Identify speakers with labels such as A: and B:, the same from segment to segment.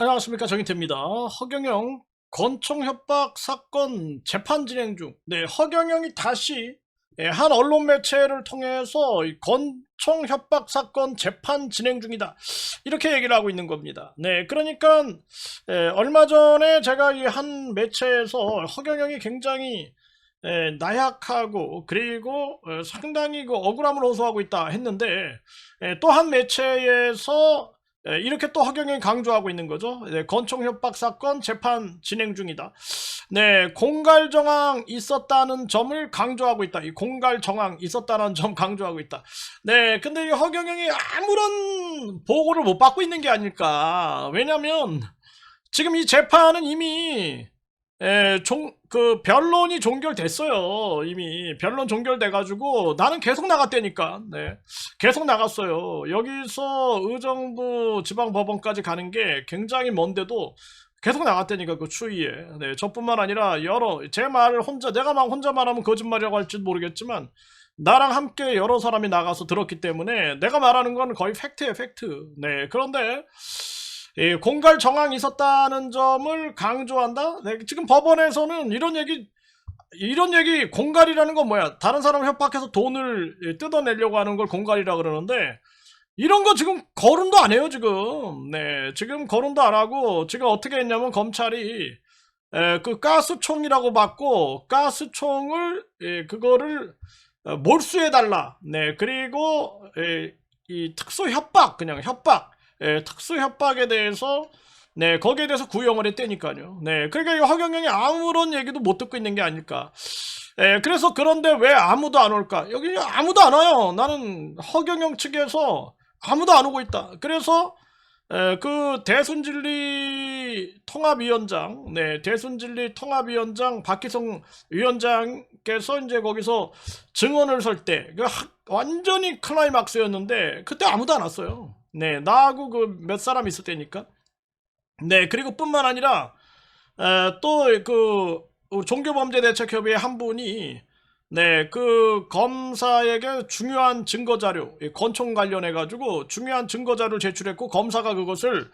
A: 안녕하십니까, 정인태입니다. 허경영 권총 협박 사건 재판 진행 중. 네, 허경영이 다시 한 언론 매체를 통해서 이 권총 협박 사건 재판 진행 중이다, 이렇게 얘기를 하고 있는 겁니다. 네, 그러니까 얼마 전에 제가 이 한 매체에서 허경영이 굉장히 나약하고, 그리고 상당히 그 억울함을 호소하고 있다 했는데, 또 한 매체에서 이렇게 또 허경영이 강조하고 있는 거죠. 네, 권총 협박 사건 재판 진행 중이다. 네, 공갈 정황 있었다는 점을 강조하고 있다. 이 공갈 정황 있었다는 점 강조하고 있다. 네, 근데 이 허경영이 아무런 보고를 못 받고 있는 게 아닐까. 왜냐면 지금 이 재판은 이미 변론이 종결됐어요. 이미 변론 종결돼가지고 나는 계속 나갔다니까. 네, 계속 나갔어요. 여기서 의정부 지방법원까지 가는 게 굉장히 먼데도 계속 나갔다니까, 그 추위에. 네, 저뿐만 아니라 제 말을 내가 막 혼자 말하면 거짓말이라고 할지도 모르겠지만, 나랑 함께 여러 사람이 나가서 들었기 때문에 내가 말하는 건 거의 팩트예요, 팩트. 네, 그런데 공갈 정황이 있었다는 점을 강조한다? 네, 지금 법원에서는 이런 얘기, 공갈이라는 건 뭐야? 다른 사람을 협박해서 돈을 뜯어내려고 하는 걸 공갈이라 그러는데, 이런 거 지금 거론도 안 해요, 지금. 네, 지금 거론도 안 하고, 지금 어떻게 했냐면, 검찰이 그 가스총이라고 받고, 가스총을 그거를 몰수해달라. 네, 그리고 이 특수 협박, 그냥 협박, 특수 협박에 대해서, 네, 거기에 대해서 구형을 했다니까요. 네, 그러니까 이 허경영이 아무런 얘기도 못 듣고 있는 게 아닐까. 그래서, 그런데 왜 아무도 안 올까? 여기 아무도 안 와요. 나는 허경영 측에서 아무도 안 오고 있다. 그래서 그 대순진리 통합위원장, 네, 대순진리 통합위원장 박희성 위원장께서 이제 거기서 증언을 설 때, 완전히 클라이막스였는데, 그때 아무도 안 왔어요. 네, 나하고 그 몇 사람 있을 때니까. 네, 그리고 뿐만 아니라 또 그 종교범죄대책협의회 한 분이, 네, 그 검사에게 중요한 증거 자료, 권총 관련해 가지고 중요한 증거 자료를 제출했고, 검사가 그것을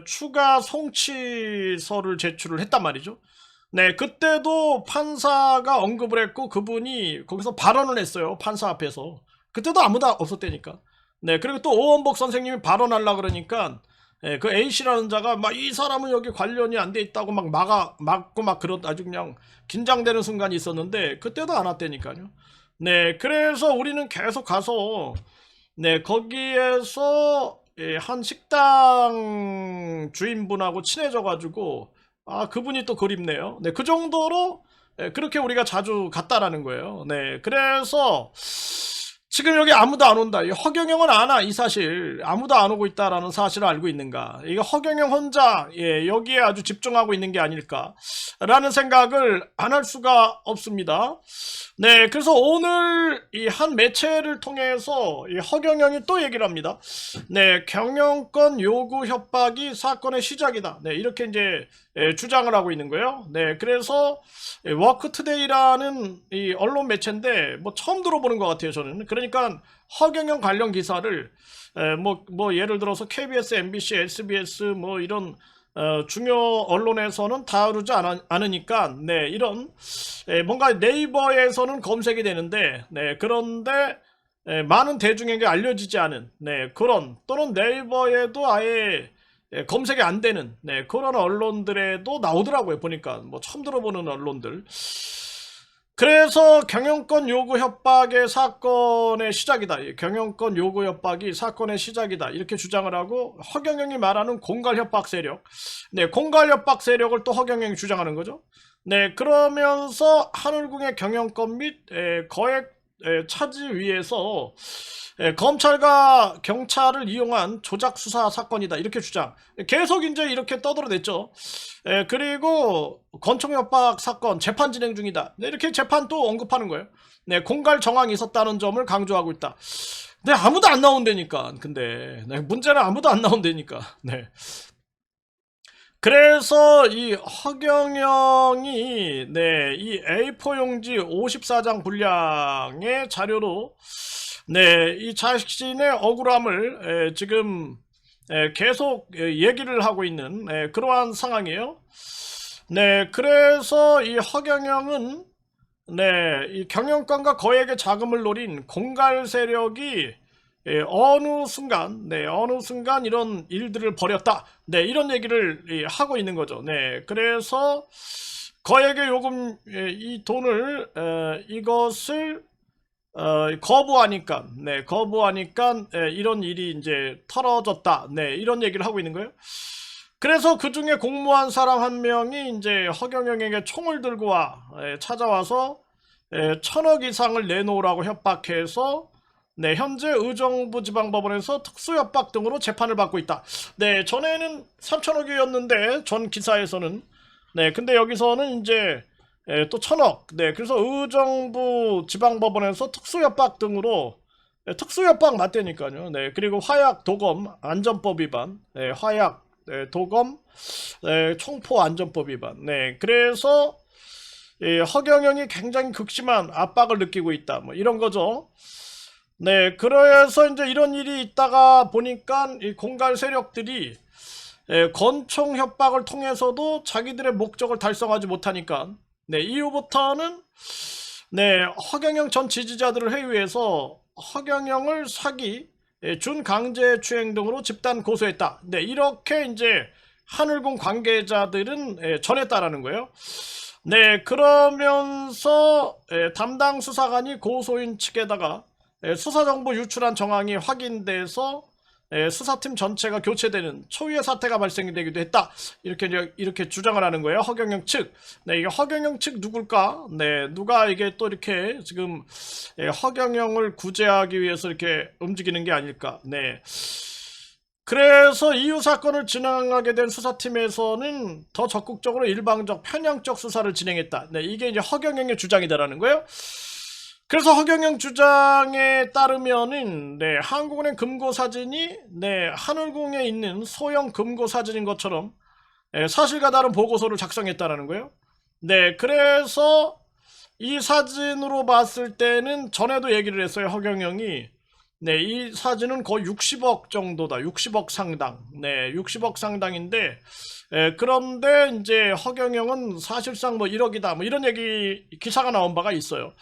A: 추가 송치서를 제출을 했단 말이죠. 네, 그때도 판사가 언급을 했고, 그분이 거기서 발언을 했어요, 판사 앞에서. 그때도 아무도 없었다니까. 네, 그리고 또 오원복 선생님이 발언하려 그러니까, 그 A씨라는 자가 막 이 사람은 여기 관련이 안 돼 있다고 막 막고 막 아주 그냥 긴장되는 순간이 있었는데, 그때도 안 왔다니까요. 네, 그래서 우리는 계속 가서, 네, 거기에서 한 식당 주인분하고 친해져가지고, 아, 그분이 또 그립네요. 네, 그 정도로 그렇게 우리가 자주 갔다라는 거예요. 네, 그래서 지금 여기 아무도 안 온다. 이 허경영은 아나, 이 사실. 아무도 안 오고 있다라는 사실을 알고 있는가. 이게 허경영 혼자 여기에 아주 집중하고 있는 게 아닐까라는 생각을 안 할 수가 없습니다. 네, 그래서 오늘 이 한 매체를 통해서 이 허경영이 또 얘기를 합니다. 네, 경영권 요구 협박이 사건의 시작이다. 네, 이렇게 이제 주장을 하고 있는 거예요. 네, 그래서 워크투데이라는 이 언론 매체인데, 뭐 처음 들어보는 것 같아요, 저는. 그러니까 허경영 관련 기사를 뭐 예를 들어서 KBS, MBC, SBS 뭐 이런 중요 언론에서는 다루지 않으니까, 네, 이런 뭔가 네이버에서는 검색이 되는데, 네, 그런데 많은 대중에게 알려지지 않은, 네, 그런, 또는 네이버에도 아예 검색이 안 되는, 네, 그런 언론들에도 나오더라고요, 보니까. 뭐 처음 들어보는 언론들. 그래서 경영권 요구 협박의 사건의 시작이다. 경영권 요구 협박이 사건의 시작이다, 이렇게 주장을 하고, 허경영이 말하는 공갈 협박 세력, 네, 공갈 협박 세력을 또 허경영이 주장하는 거죠. 네, 그러면서 하늘궁의 경영권 및 거액 차지 위해서 검찰과 경찰을 이용한 조작 수사 사건이다, 이렇게 주장. 계속 이제 이렇게 떠들어댔죠. 그리고 권총 협박 사건 재판 진행 중이다. 네, 이렇게 재판 또 언급하는 거예요. 네, 공갈 정황이 있었다는 점을 강조하고 있다. 네, 아무도 안 나온다니까. 근데 네, 문제는 아무도 안 나온다니까. 네. 그래서 이 허경영이, 네, 이 A4 용지 54장 분량의 자료로, 네, 이 자신의 억울함을 지금 계속 얘기를 하고 있는 그러한 상황이에요. 네, 그래서 이 허경영은 이 경영권과 거액의 자금을 노린 공갈 세력이 어느 순간 이런 일들을 벌였다. 네, 이런 얘기를 하고 있는 거죠. 네, 그래서 거액의 요금, 이 돈을, 이것을, 거부하니까, 이런 일이 이제 털어졌다. 네, 이런 얘기를 하고 있는 거예요. 그래서 그 중에 공무원 사람 한 명이 이제 허경영에게 총을 들고 찾아와서 1,000억 이상을 내놓으라고 협박해서 현재 의정부 지방법원에서 특수협박 등으로 재판을 받고 있다. 네, 전에는 3,000억이었는데 전 기사에서는 근데 여기서는 이제 또 1,000억. 네, 그래서 의정부 지방법원에서 특수협박 등으로 특수협박 맞대니까요. 네, 그리고 화약 도검 안전법 위반, 화약 도검 총포 안전법 위반. 네, 그래서 허경영이 굉장히 극심한 압박을 느끼고 있다. 뭐 이런 거죠. 네, 그래서 이제 이런 일이 있다가 보니까 이 공갈 세력들이 권총 협박을 통해서도 자기들의 목적을 달성하지 못하니까 이후부터는 허경영 전 지지자들을 회유해서 허경영을 사기, 준강제추행 등으로 집단 고소했다. 이렇게 이제 하늘궁 관계자들은 전했다라는 거예요. 네, 그러면서 담당 수사관이 고소인 측에다가 수사정보 유출한 정황이 확인돼서 수사팀 전체가 교체되는 초유의 사태가 발생되기도 했다. 이렇게 주장을 하는 거예요. 허경영 측. 네, 이게 허경영 측 누굴까? 네, 누가 이게 또 이렇게 지금 허경영을 구제하기 위해서 이렇게 움직이는 게 아닐까? 네. 그래서 이후 사건을 진행하게 된 수사팀에서는 더 적극적으로 일방적 편향적 수사를 진행했다. 네, 이게 이제 허경영의 주장이다라는 거예요. 그래서 허경영 주장에 따르면은 한국은행 금고 사진이 하늘궁에 있는 소형 금고 사진인 것처럼 사실과 다른 보고서를 작성했다라는 거예요. 네, 그래서 이 사진으로 봤을 때는 전에도 얘기를 했어요. 허경영이 이 사진은 거의 60억 정도다. 60억 상당. 60억 상당인데 그런데 이제 허경영은 사실상 뭐 1억이다. 뭐 이런 기사가 나온 바가 있어요.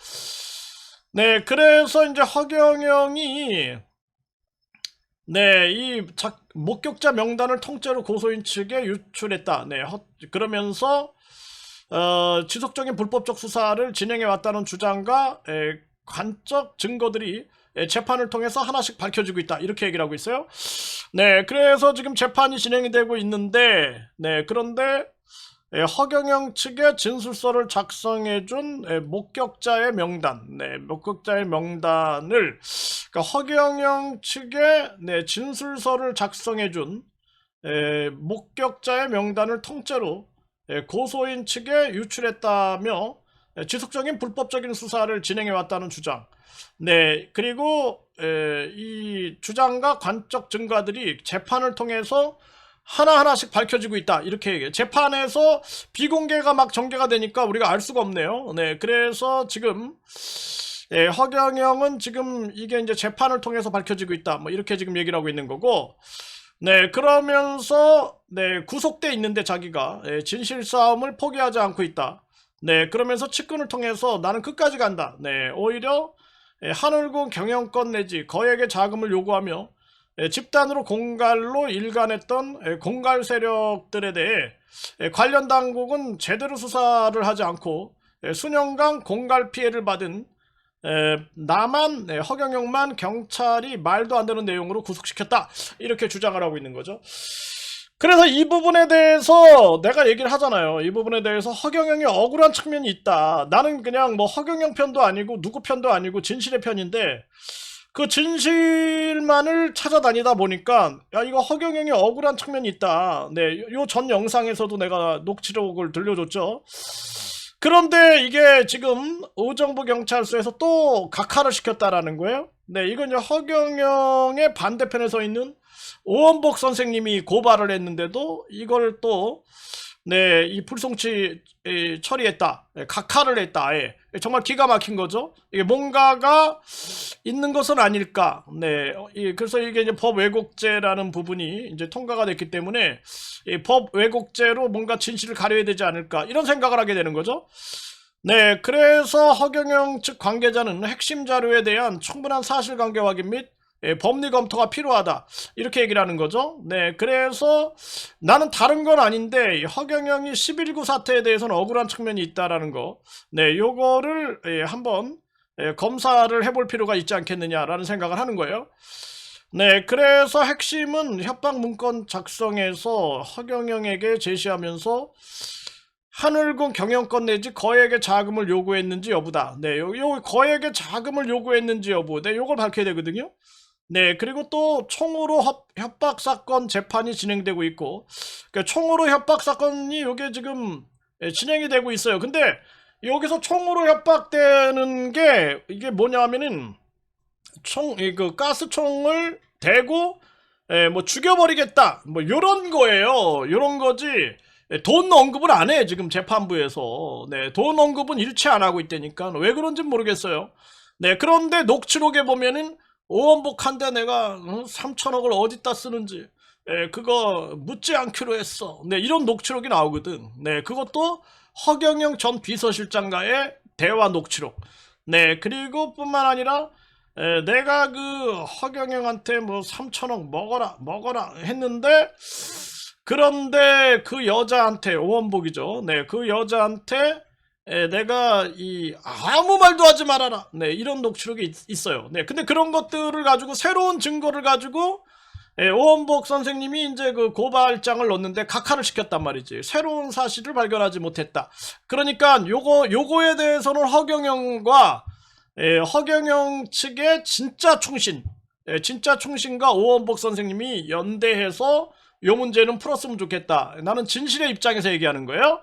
A: 네, 그래서 이제 허경영이 이 목격자 명단을 통째로 고소인 측에 유출했다. 그러면서 지속적인 불법적 수사를 진행해 왔다는 주장과 관적 증거들이 재판을 통해서 하나씩 밝혀지고 있다. 이렇게 얘기를 하고 있어요. 네, 그래서 지금 재판이 진행이 되고 있는데 그런데 허경영 측의 진술서를 작성해준 목격자의 명단, 목격자의 명단을, 그러니까 허경영 측의 진술서를 작성해준 목격자의 명단을 통째로 고소인 측에 유출했다며 지속적인 불법적인 수사를 진행해왔다는 주장. 그리고 이 주장과 관적 증거들이 재판을 통해서 하나하나씩 밝혀지고 있다. 이렇게 얘기해요. 재판에서 비공개가 막 전개가 되니까 우리가 알 수가 없네요. 그래서 지금 허경영은 지금 이게 이제 재판을 통해서 밝혀지고 있다. 뭐 이렇게 지금 얘기를 하고 있는 거고. 그러면서 구속돼 있는데 자기가 진실 싸움을 포기하지 않고 있다. 그러면서 측근을 통해서 나는 끝까지 간다. 오히려 하늘궁 경영권 내지 거액의 자금을 요구하며 집단으로 공갈로 일관했던 공갈 세력들에 대해 관련 당국은 제대로 수사를 하지 않고 수년간 공갈 피해를 받은 허경영만 경찰이 말도 안 되는 내용으로 구속시켰다. 이렇게 주장을 하고 있는 거죠. 그래서 이 부분에 대해서 내가 얘기를 하잖아요. 이 부분에 대해서 허경영이 억울한 측면이 있다. 나는 그냥 뭐 허경영 편도 아니고 누구 편도 아니고 진실의 편인데 그 진실만을 찾아다니다 보니까 야 이거 허경영이 억울한 측면이 있다. 요 전 영상에서도 내가 녹취록을 들려줬죠. 그런데 이게 지금 의정부 경찰서에서 또 각하를 시켰다라는 거예요. 이건 이제 허경영의 반대편에 서 있는 오원복 선생님이 고발을 했는데도 이걸 또 네, 이 불송치 처리했다. 각하를 했다. 아예. 정말 기가 막힌 거죠. 이게 뭔가가 있는 것은 아닐까. 네, 그래서 이게 이제 법 왜곡죄라는 부분이 이제 통과가 됐기 때문에 이 법 왜곡죄로 뭔가 진실을 가려야 되지 않을까 이런 생각을 하게 되는 거죠. 네, 그래서 허경영 측 관계자는 핵심 자료에 대한 충분한 사실관계 확인 및 법리 검토가 필요하다. 이렇게 얘기를 하는 거죠. 네, 그래서 나는 다른 건 아닌데 허경영이 11구 사태에 대해서는 억울한 측면이 있다라는 거. 네, 요거를 한번 검사를 해볼 필요가 있지 않겠느냐라는 생각을 하는 거예요. 네, 그래서 핵심은 협박 문건 작성에서 허경영에게 제시하면서 하늘군 경영권 내지 거액의 자금을 요구했는지 여부다. 네, 요 거액의 자금을 요구했는지 여부. 네, 요걸 밝혀야 되거든요. 네, 그리고 또 총으로 협박 사건 재판이 진행되고 있고, 그러니까 총으로 협박 사건이 요게 지금 진행이 되고 있어요. 근데 여기서 총으로 협박되는 게 이게 뭐냐면은 그 가스총을 대고 뭐 죽여버리겠다 뭐 요런 거예요. 요런 거지. 돈 언급을 안 해 지금 재판부에서. 네, 돈 언급은 일체 안 하고 있다니까 왜 그런지 모르겠어요. 네, 그런데 녹취록에 보면은 오원복한데 내가 3천억을 어디다 쓰는지 그거 묻지 않기로 했어. 네, 이런 녹취록이 나오거든. 네, 그것도 허경영 전 비서실장과의 대화 녹취록. 네, 그리고 뿐만 아니라 내가 그 허경영한테 뭐 3천억 먹어라 했는데 그런데 그 여자한테 오원복이죠. 네, 그 여자한테 내가 이 아무 말도 하지 말아라. 네, 이런 녹취록이 있어요. 네, 근데 그런 것들을 가지고 새로운 증거를 가지고 오원복 선생님이 이제 그 고발장을 넣었는데 각하를 시켰단 말이지. 새로운 사실을 발견하지 못했다. 그러니까 요거에 대해서는 허경영과 허경영 측의 진짜 충신과 오원복 선생님이 연대해서 요 문제는 풀었으면 좋겠다. 나는 진실의 입장에서 얘기하는 거예요.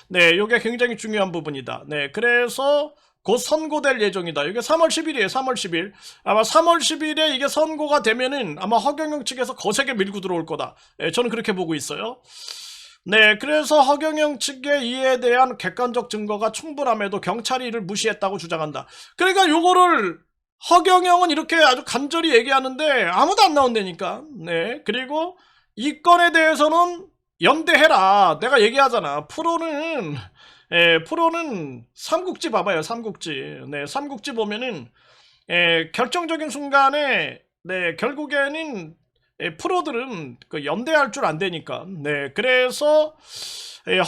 A: 네, 요게 굉장히 중요한 부분이다. 네, 그래서 곧 선고될 예정이다. 이게 3월 10일이에요. 3월 10일. 아마 3월 10일에 이게 선고가 되면은 아마 허경영 측에서 거세게 밀고 들어올 거다. 저는 그렇게 보고 있어요. 네, 그래서 허경영 측의 이에 대한 객관적 증거가 충분함에도 경찰이 이를 무시했다고 주장한다. 그러니까 요거를 허경영은 이렇게 아주 간절히 얘기하는데 아무도 안 나온다니까. 네, 그리고 이 건에 대해서는 연대해라. 내가 얘기하잖아. 프로는 삼국지 봐봐요. 삼국지. 네, 삼국지 보면은 결정적인 순간에 네, 결국에는 프로들은 그 연대할 줄 안 되니까. 네, 그래서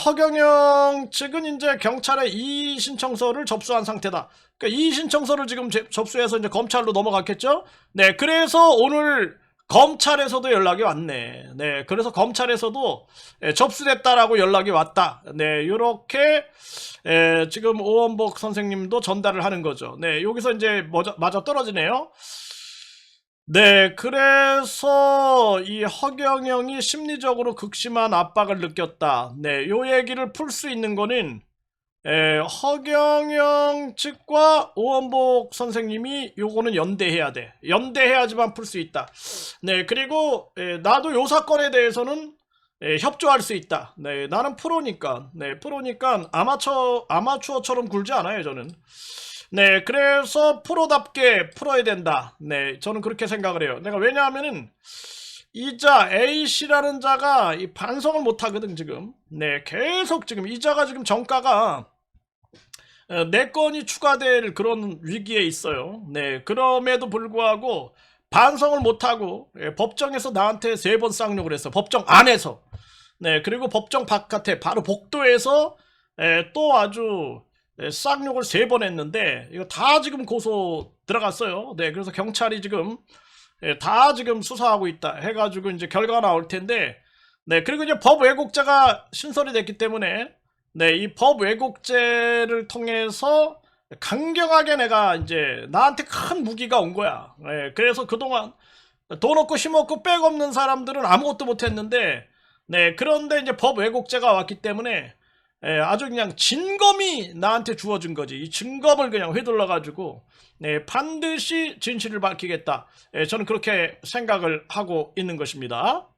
A: 허경영 측은 이제 경찰에 이의 신청서를 접수한 상태다. 그러니까 이의 신청서를 지금 접수해서 이제 검찰로 넘어갔겠죠. 네, 그래서 오늘 검찰에서도 연락이 왔네. 네, 그래서 검찰에서도 접수됐다라고 연락이 왔다. 네, 요렇게 지금 오원복 선생님도 전달을 하는 거죠. 네, 여기서 이제 맞아 떨어지네요. 네, 그래서 이 허경영이 심리적으로 극심한 압박을 느꼈다. 네, 요 얘기를 풀 수 있는 거는 허경영 측과 오원복 선생님이 요거는 연대해야 돼. 연대해야지만 풀 수 있다. 네, 그리고 나도 요 사건에 대해서는 협조할 수 있다. 네, 나는 프로니까. 네, 프로니까 아마추어처럼 굴지 않아요, 저는. 네, 그래서 프로답게 풀어야 된다. 네, 저는 그렇게 생각을 해요. 내가 왜냐하면은 이자 A씨라는 자가 이 반성을 못 하거든, 지금. 네, 계속 지금 이자가 지금 정가가 4건이 추가될 그런 위기에 있어요. 네, 그럼에도 불구하고 반성을 못하고 법정에서 나한테 3번 쌍욕을 했어. 법정 안에서. 네, 그리고 법정 바깥에 바로 복도에서 또 아주 쌍욕을 3번 했는데 이거 다 지금 고소 들어갔어요. 네, 그래서 경찰이 지금 다 지금 수사하고 있다 해가지고 이제 결과가 나올 텐데 네, 그리고 이제 법 왜곡죄가 신설이 됐기 때문에 네, 이 법 왜곡죄를 통해서 강경하게 내가 이제 나한테 큰 무기가 온 거야. 네, 그래서 그동안 돈 없고 힘 없고 백 없는 사람들은 아무것도 못했는데 네, 그런데 이제 법 왜곡죄가 왔기 때문에 아주 그냥 진검이 나한테 주어진 거지. 이 진검을 그냥 휘둘러 가지고 네, 반드시 진실을 밝히겠다. 저는 그렇게 생각을 하고 있는 것입니다.